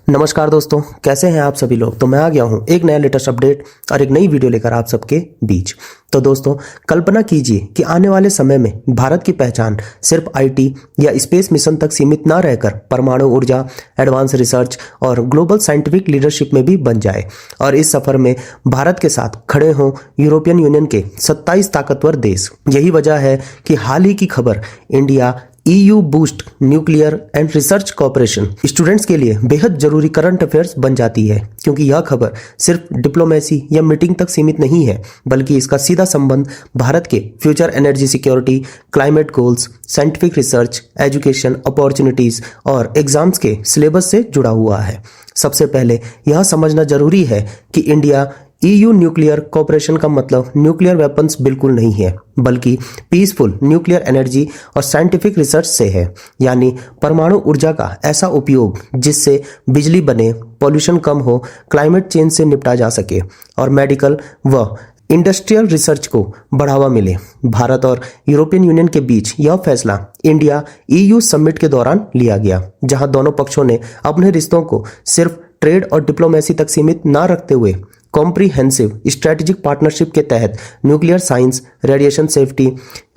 नमस्कार दोस्तों, कैसे हैं आप सभी लोग। तो मैं आ गया हूं एक नया लेटेस्ट अपडेट और एक नई वीडियो लेकर आप सबके बीच। तो दोस्तों, कल्पना कीजिए कि आने वाले समय में भारत की पहचान सिर्फ आईटी या स्पेस मिशन तक सीमित ना रहकर परमाणु ऊर्जा, एडवांस रिसर्च और ग्लोबल साइंटिफिक लीडरशिप में भी बन जाए। और इस सफर में भारत के साथ खड़े हों यूरोपियन यूनियन के 27 ताकतवर देश। यही वजह है कि हाल ही की खबर India EU boost nuclear and research cooperation students के लिए बेहद जरूरी करंट अफेयर्स बन जाती है, क्योंकि यह खबर सिर्फ डिप्लोमेसी या मीटिंग तक सीमित नहीं है, बल्कि इसका सीधा संबंध भारत के future energy security, climate goals, scientific research, education opportunities और एग्जाम्स के सिलेबस से जुड़ा हुआ है। सबसे पहले यह समझना जरूरी है कि इंडिया EU न्यूक्लियर कॉपरेशन का मतलब न्यूक्लियर वेपन्स बिल्कुल नहीं है, बल्कि पीसफुल न्यूक्लियर एनर्जी और साइंटिफिक रिसर्च से है। यानी परमाणु ऊर्जा का ऐसा उपयोग जिससे बिजली बने, पॉल्यूशन कम हो, क्लाइमेट चेंज से निपटा जा सके और मेडिकल व इंडस्ट्रियल रिसर्च को बढ़ावा मिले। भारत और यूरोपियन यूनियन के बीच यह फैसला इंडिया EU समिट के दौरान लिया गया, जहां दोनों पक्षों ने अपने रिश्तों को सिर्फ ट्रेड और डिप्लोमेसी तक सीमित न रखते हुए कॉम्प्रिहेंसिव स्ट्रेटेजिक पार्टनरशिप के तहत nuclear science, radiation safety,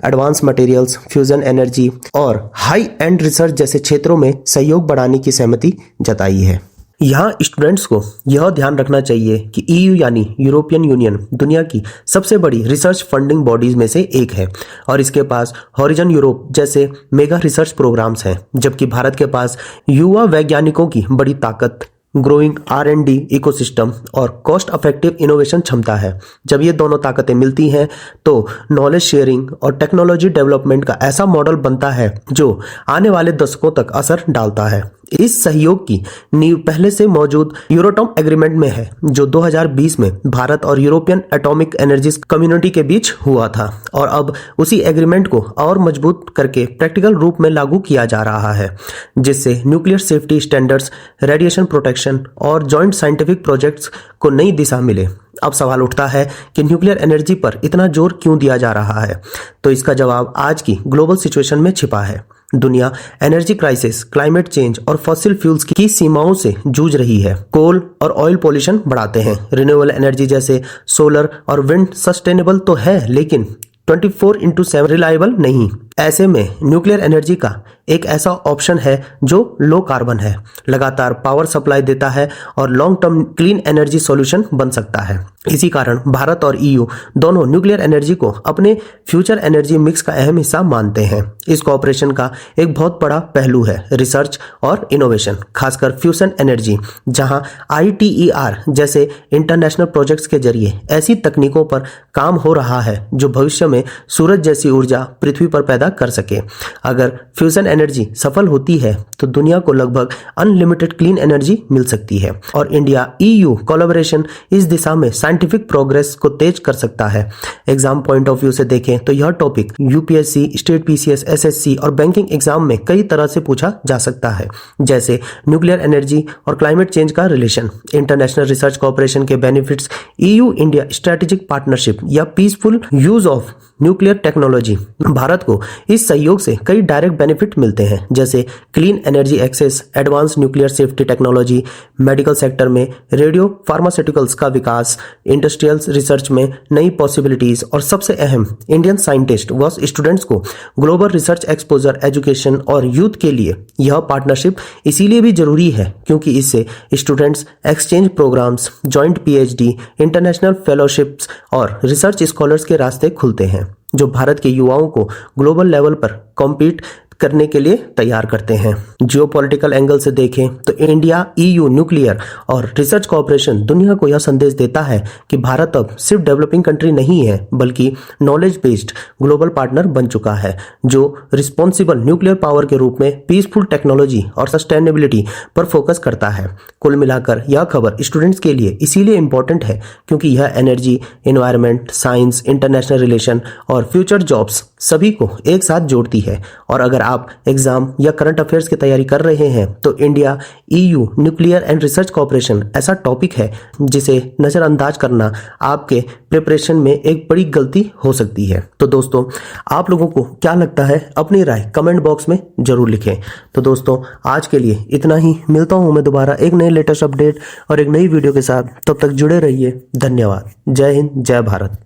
advance materials, fusion energy और हाई एंड रिसर्च जैसे क्षेत्रों में सहयोग बढ़ाने की सहमति जताई है। यहाँ स्टूडेंट्स को यह ध्यान रखना चाहिए कि EU यानी यूरोपियन यूनियन दुनिया की सबसे बड़ी रिसर्च फंडिंग बॉडीज में से एक है और इसके पास हॉरिजन यूरोप जैसे मेगा रिसर्च प्रोग्राम्स हैं, जबकि भारत के पास युवा वैज्ञानिकों की बड़ी ताकत, ग्रोइंग R&D इकोसिस्टम और कॉस्ट इफेक्टिव इनोवेशन क्षमता है। जब ये दोनों ताकतें मिलती हैं तो नॉलेज शेयरिंग और टेक्नोलॉजी डेवलपमेंट का ऐसा मॉडल बनता है जो आने वाले दशकों तक असर डालता है। इस सहयोग की नींव पहले से मौजूद यूरोटॉम एग्रीमेंट में है, जो 2020 में भारत और यूरोपियन एटॉमिक एनर्जी कम्युनिटी के बीच हुआ था और अब उसी एग्रीमेंट को और मजबूत करके प्रैक्टिकल रूप में लागू किया जा रहा है, जिससे nuclear safety standards, radiation protection और जॉइंट साइंटिफिक प्रोजेक्ट्स को नई दिशा मिले। अब सवाल उठता है कि न्यूक्लियर एनर्जी पर इतना जोर क्यों दिया जा रहा है। तो इसका जवाब आज की ग्लोबल सिचुएशन में छिपा है। दुनिया एनर्जी क्राइसिस, क्लाइमेट चेंज और फॉसिल फ्यूल्स की सीमाओं से जूझ रही है। कोल और ऑयल पोल्यूशन बढ़ाते हैं। रिन्यूएबल एनर्जी जैसे सोलर और विंड सस्टेनेबल तो है, लेकिन 24/7 रिलायबल नहीं। ऐसे में न्यूक्लियर एनर्जी का एक ऐसा ऑप्शन है जो लो कार्बन है, लगातार पावर सप्लाई देता है और long term clean energy solution बन सकता है। इसी कारण भारत और EU दोनों न्यूक्लियर एनर्जी को अपने फ्यूचर एनर्जी मिक्स का अहम हिस्सा मानते हैं। इस कॉपरेशन का एक बहुत बड़ा पहलू है रिसर्च और इनोवेशन, खासकर फ्यूजन एनर्जी, जहां ITER जैसे इंटरनेशनल प्रोजेक्ट्स के जरिए ऐसी तकनीकों पर काम हो रहा है जो भविष्य में सूरज जैसी ऊर्जा पृथ्वी पर पैदा कर सके। अगर फ्यूजन एनर्जी सफल होती है तो दुनिया को लगभग अनलिमिटेड क्लीन एनर्जी मिल सकती है और इंडिया EU कोलैबोरेशन इस दिशा में साइंटिफिक प्रोग्रेस को तेज कर सकता है। एग्जाम पॉइंट ऑफ व्यू से देखें तो यह topic UPSC, state PCS, SSC और बैंकिंग एग्जाम में कई तरह से पूछा जा सकता है, जैसे न्यूक्लियर एनर्जी और क्लाइमेट चेंज का रिलेशन, इंटरनेशनल रिसर्च कॉपरेशन के benefits, EU India strategic partnership या peaceful use of nuclear technology. Bharat को इस सहयोग से कई डायरेक्ट बेनिफिट मिलते हैं, जैसे clean energy access, advance nuclear safety technology, medical sector में रेडियो फार्मास्यूटिकल्स का विकास, इंडस्ट्रियल रिसर्च में नई पॉसिबिलिटीज और सबसे अहम इंडियन साइंटिस्ट व स्टूडेंट्स को ग्लोबल रिसर्च एक्सपोजर, एजुकेशन और यूथ के लिए यह पार्टनरशिप इसीलिए भी जरूरी है क्योंकि इससे students exchange programs, joint PhD, international fellowships और रिसर्च स्कॉलर्स के रास्ते खुलते हैं, जो भारत के युवाओं को ग्लोबल लेवल पर कॉम्पीट करने के लिए तैयार करते हैं। जियोपॉलिटिकल एंगल से देखें तो इंडिया EU न्यूक्लियर और रिसर्च कॉपरेशन दुनिया को यह संदेश देता है कि भारत अब सिर्फ डेवलपिंग कंट्री नहीं है, बल्कि नॉलेज बेस्ड ग्लोबल पार्टनर बन चुका है, जो रिस्पॉन्सिबल न्यूक्लियर पावर के रूप में पीसफुल टेक्नोलॉजी और सस्टेनेबिलिटी पर फोकस करता है। कुल मिलाकर यह खबर स्टूडेंट्स के लिए इसीलिए इंपॉर्टेंट है क्योंकि यह energy, environment, science, international relation और फ्यूचर जॉब्स सभी को एक साथ जोड़ती है। और अगर आप एग्जाम या करंट अफेयर्स की तैयारी कर रहे हैं तो India EU nuclear and research corporation ऐसा टॉपिक है जिसे नज़रअंदाज करना आपके प्रिपरेशन में एक बड़ी गलती हो सकती है। तो दोस्तों, आप लोगों को क्या लगता है, अपनी राय कमेंट बॉक्स में जरूर लिखें। तो दोस्तों, आज के लिए इतना ही। मिलता हूं मैं दोबारा एक नए लेटेस्ट अपडेट और एक नई वीडियो के साथ। तब तक जुड़े रहिए। धन्यवाद। जय हिंद, जय भारत।